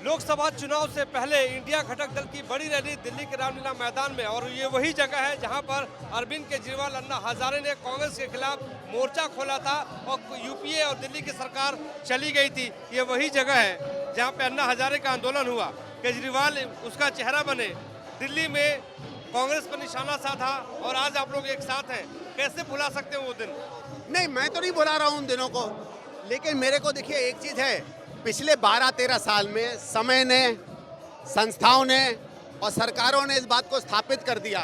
लोकसभा चुनाव से पहले इंडिया घटक दल की बड़ी रैली दिल्ली के रामलीला मैदान में, और ये वही जगह है जहां पर अरविंद केजरीवाल, अन्ना हजारे ने कांग्रेस के खिलाफ मोर्चा खोला था और यूपीए और दिल्ली की सरकार चली गई थी। ये वही जगह है जहां पे अन्ना हजारे का आंदोलन हुआ, केजरीवाल उसका चेहरा बने, दिल्ली में कांग्रेस पर निशाना साधा और आज आप लोग एक साथ हैं। कैसे भुला सकते हैं वो दिन? नहीं, मैं तो नहीं भुला रहा हूँ उन दिनों को, लेकिन मेरे को देखिए एक चीज़ है, पिछले 12-13 साल में समय ने, संस्थाओं ने और सरकारों ने इस बात को स्थापित कर दिया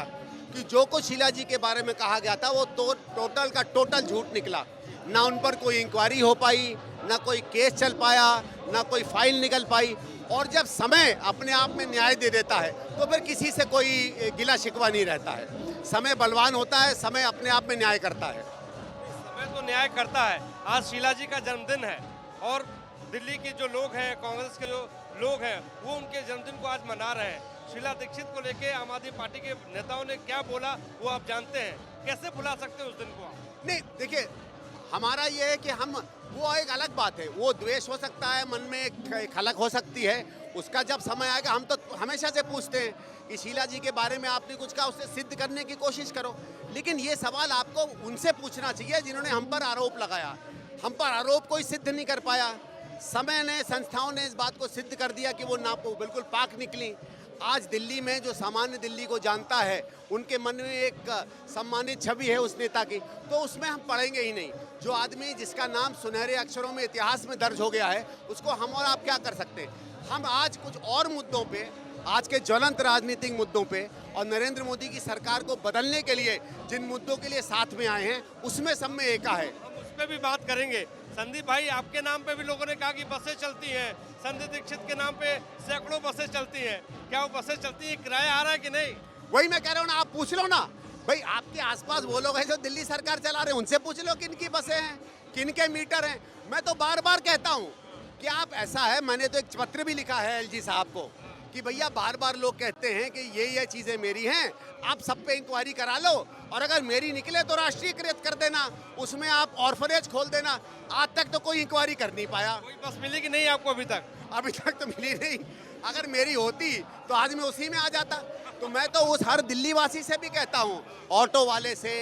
कि जो कुछ शीला जी के बारे में कहा गया था वो तो टोटल का टोटल झूठ निकला। ना उन पर कोई इंक्वायरी हो पाई, ना कोई केस चल पाया, ना कोई फाइल निकल पाई। और जब समय अपने आप में न्याय दे देता है तो फिर किसी से कोई गिला शिकवा नहीं रहता है। समय बलवान होता है, समय अपने आप में न्याय करता है। समय तो न्याय करता है। आज शीला जी का जन्मदिन है और दिल्ली के जो लोग हैं, कांग्रेस के जो लोग हैं, वो उनके जन्मदिन को आज मना रहे हैं। शीला दीक्षित को लेके आम आदमी पार्टी के नेताओं ने क्या बोला वो आप जानते हैं। कैसे भुला सकते हैं उस दिन को आप? नहीं, देखिए हमारा ये है कि हम, वो एक अलग बात है, वो द्वेष हो सकता है, मन में एक खलक हो सकती है, उसका जब समय आएगा। हम तो हमेशा से पूछते हैं कि शीला जी के बारे में आपने कुछ कहा, उससे सिद्ध करने की कोशिश करो। लेकिन ये सवाल आपको उनसे पूछना चाहिए जिन्होंने हम पर आरोप लगाया। हम पर आरोप कोई सिद्ध नहीं कर पाया। समय ने, संस्थाओं ने इस बात को सिद्ध कर दिया कि वो बिल्कुल पाक निकली। आज दिल्ली में जो सामान्य दिल्ली को जानता है, उनके मन में एक सम्मानित छवि है उस नेता की, तो उसमें हम पढ़ेंगे ही नहीं। जो आदमी जिसका नाम सुनहरे अक्षरों में इतिहास में दर्ज हो गया है, उसको हम और आप क्या कर सकते हैं। हम आज कुछ और मुद्दों पे, आज के ज्वलंत राजनीतिक मुद्दों पे और नरेंद्र मोदी की सरकार को बदलने के लिए जिन मुद्दों के लिए साथ में आए हैं, उसमें सब में एका है। हम उस पर भी बात करेंगे। संदीप भाई, आपके नाम पे भी लोगों ने कहा कि बसें चलती हैं, संदीप दीक्षित के नाम पे सैकड़ों बसें चलती हैं। क्या वो बसें चलती हैं? किराया आ रहा है कि नहीं? वही मैं कह रहा हूँ ना, आप पूछ लो ना भाई, आपके आसपास वो लोग हैं जो दिल्ली सरकार चला रहे हैं, उनसे पूछ लो किन की बसें हैं, किन के मीटर हैं। मैं तो बार बार कहता हूँ कि आप, ऐसा है, मैंने तो एक पत्र भी लिखा है एलजी साहब को कि भैया बार बार लोग कहते हैं कि ये चीज़ें मेरी हैं, आप सब पे इंक्वायरी करा लो, और अगर मेरी निकले तो राष्ट्रीयकृत कर देना, उसमें आप ऑर्फनेज खोल देना। आज तक तो कोई इंक्वायरी कर नहीं पाया। कोई बस मिली कि नहीं आपको अभी तक? अभी तक तो मिली नहीं। अगर मेरी होती तो आज मैं उसी में आ जाता। तो मैं तो उस हर दिल्ली वासी से भी कहता हूँ, ऑटो वाले से,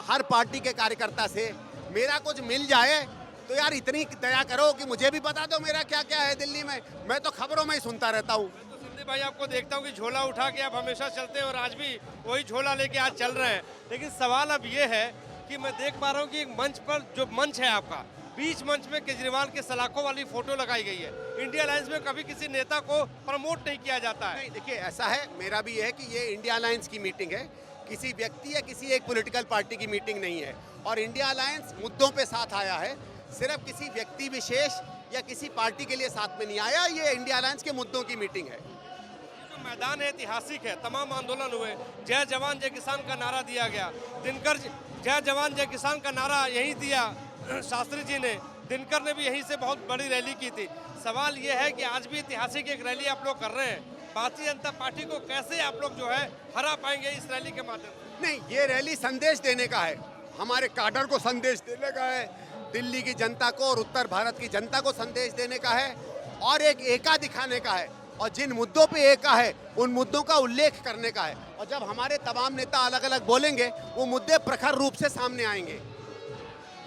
हर पार्टी के कार्यकर्ता से, मेरा कुछ मिल जाए तो यार इतनी दया करो कि मुझे भी बता दो मेरा क्या क्या है दिल्ली में। मैं तो खबरों में ही सुनता रहता हूँ। तो संदीप भाई, आपको देखता हूँ कि झोला उठा के आप हमेशा चलते हैं और आज भी वही झोला लेके आज चल रहे हैं। लेकिन सवाल अब ये है कि मैं देख पा रहा हूँ कि मंच पर, जो मंच है आपका, बीच मंच में केजरीवाल के सलाखों वाली फोटो लगाई गई है। इंडिया अलायंस में कभी किसी नेता को प्रमोट नहीं किया जाता है। नहीं, देखिए ऐसा है, मेरा भी ये है कि ये इंडिया अलायंस की मीटिंग है, किसी व्यक्ति या किसी एक पॉलिटिकल पार्टी की मीटिंग नहीं है। और इंडिया अलायंस मुद्दों पे साथ आया है, सिर्फ किसी व्यक्ति विशेष या किसी पार्टी के लिए साथ में नहीं आया। ये इंडिया अलायंस के मुद्दों की मीटिंग है। जो मैदान है ऐतिहासिक है, तमाम आंदोलन हुए, जय जवान जय किसान का नारा दिया गया। दिनकर जय जवान जय किसान का नारा यही दिया शास्त्री जी ने, दिनकर ने भी यहीं से बहुत बड़ी रैली की थी। सवाल ये है कि आज भी ऐतिहासिक एक रैली आप लोग कर रहे हैं, भारतीय जनता पार्टी को कैसे आप लोग जो है हरा पाएंगे इस रैली के माध्यम से? नहीं, ये रैली संदेश देने का है, हमारे काडर को संदेश देने का है, दिल्ली की जनता को और उत्तर भारत की जनता को संदेश देने का है, और एक एका दिखाने का है, और जिन मुद्दों पे एका है उन मुद्दों का उल्लेख करने का है। और जब हमारे तमाम नेता अलग अलग बोलेंगे, वो मुद्दे प्रखर रूप से सामने आएंगे।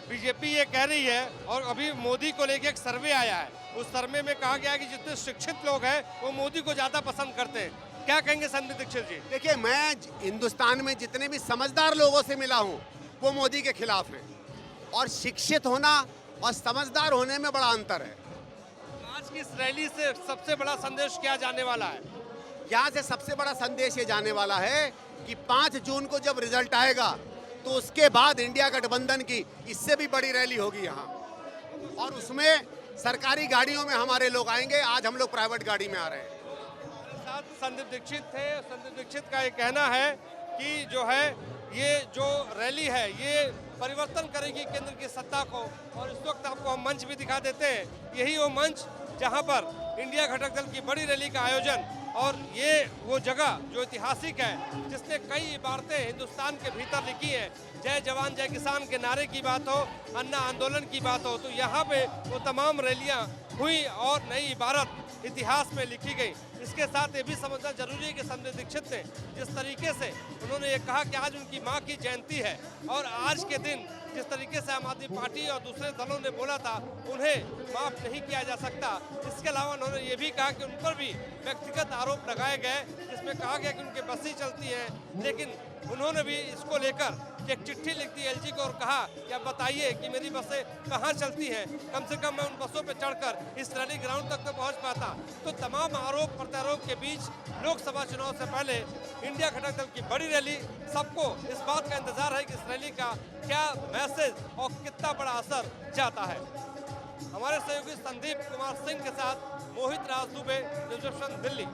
बीजेपी ये कह रही है, और अभी मोदी को लेके एक सर्वे आया है, उस सर्वे में कहा गया है कि जितने शिक्षित लोग हैं वो मोदी को ज्यादा पसंद करते हैं। क्या कहेंगे संदीप दीक्षित जी? देखिए, मैं हिंदुस्तान में जितने भी समझदार लोगों से मिला हूँ वो मोदी के खिलाफ हैं, और शिक्षित होना और समझदार होने में बड़ा अंतर है। आज की इस रैली से सबसे बड़ा संदेश क्या जाने वाला है? यहाँ से सबसे बड़ा संदेश ये जाने वाला है कि 5 जून को जब रिजल्ट आएगा तो उसके बाद इंडिया गठबंधन की इससे भी बड़ी रैली होगी यहाँ, और उसमें सरकारी गाड़ियों में हमारे लोग आएंगे। आज हम लोग प्राइवेट गाड़ी में आ रहे हैं। साथ संदीप दीक्षित थे। संदीप दीक्षित का ये कहना है कि जो है ये जो रैली है ये परिवर्तन करेगी केंद्र की सत्ता को। और इस वक्त आपको हम मंच भी दिखा देते हैं, यही वो मंच जहां पर इंडिया घटक दल की बड़ी रैली का आयोजन, और ये वो जगह जो ऐतिहासिक है, जिसने कई इबारतें हिंदुस्तान के भीतर लिखी है, जय जवान जय किसान के नारे की बात हो, अन्ना आंदोलन की बात हो, तो यहाँ पे वो तमाम रैलियाँ हुई और नई इबारत इतिहास में लिखी गई। इसके साथ ये भी समझना जरूरी है कि संजय दीक्षित ने जिस तरीके से उन्होंने ये कहा कि आज उनकी मां की जयंती है और आज के दिन जिस तरीके से आम आदमी पार्टी और दूसरे दलों ने बोला था उन्हें माफ नहीं किया जा सकता। इसके अलावा उन्होंने ये भी कहा कि उन पर भी व्यक्तिगत आरोप लगाए गए, जिसमें कहा गया कि उनके बसें चलती हैं, लेकिन उन्होंने भी इसको लेकर एक चिट्ठी लिख दी एलजी को और कहा कि अब बताइए कि मेरी बसें कहाँ चलती हैं, कम से कम मैं उन बसों पर चढ़कर इस रैली ग्राउंड तक तो पहुँच पाता। तो तमाम आरोप प्रत्यारोप के बीच लोकसभा चुनाव से पहले इंडिया घटक दल की बड़ी रैली, सबको इस बात का इंतजार है कि इस रैली का क्या मैसेज और कितना बड़ा असर जाता है। हमारे सहयोगी संदीप कुमार सिंह के साथ मोहित राज दुबे, न्यूज़ 18 दिल्ली।